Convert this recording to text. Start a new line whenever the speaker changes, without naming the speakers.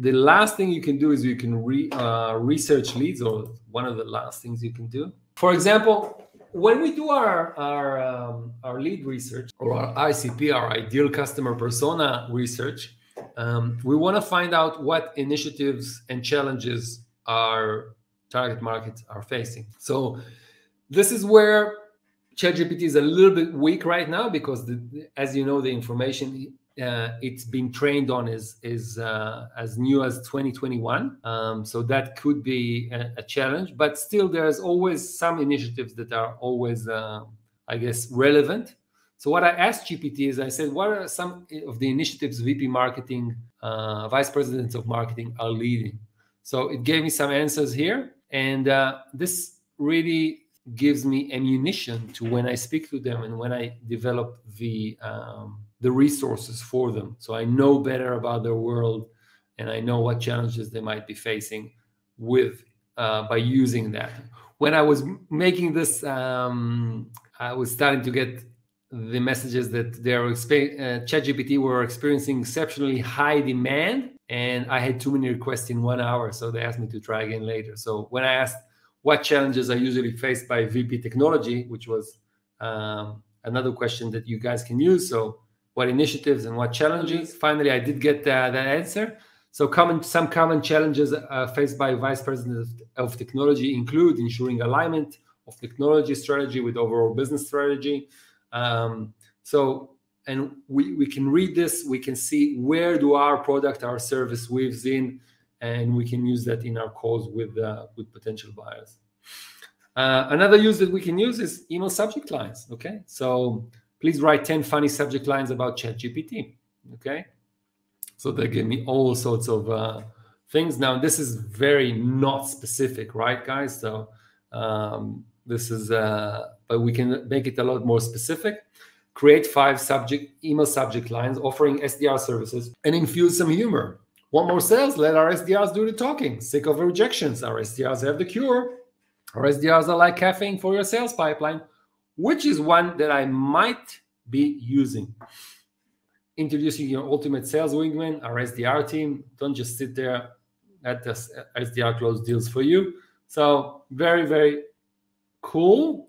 the last thing you can do is you can research leads, or one of the last things you can do. For example, when we do our lead research, or our ICP, our ideal customer persona research, we want to find out what initiatives and challenges our target markets are facing. So this is where ChatGPT is a little bit weak right now, because as you know, the information it's been trained on is as new as 2021. So that could be a challenge, but still there's always some initiatives that are always, I guess, relevant. So what I asked GPT is, I said, what are some of the initiatives VP marketing, vice presidents of marketing are leading? So it gave me some answers here, and this really gives me ammunition to when I speak to them and when I develop the resources for them. So I know better about their world, and I know what challenges they might be facing with by using that. When I was making this, I was starting to get the messages that ChatGPT were experiencing exceptionally high demand, and I had too many requests in 1 hour, so they asked me to try again later. So when I asked what challenges are usually faced by VP technology, which was another question that you guys can use, so what initiatives and what challenges, finally I did get that answer. So some common challenges faced by vice presidents of technology include ensuring alignment of technology strategy with overall business strategy. And we can read this, we can see where do our product, our service weaves in, and we can use that in our calls with potential buyers. Another use that we can use is email subject lines. Okay, so please write 10 funny subject lines about ChatGPT. Okay, so they give me all sorts of things. Now this is very not specific, right, guys? So this is, but we can make it a lot more specific. Create 5 email subject lines offering SDR services and infuse some humor. Want more sales? Let our SDRs do the talking. Sick of rejections? Our SDRs have the cure. Our SDRs are like caffeine for your sales pipeline, which is one that I might be using. Introducing your ultimate sales wingman, our SDR team. Don't just sit there, let the SDR close deals for you. So very, very cool.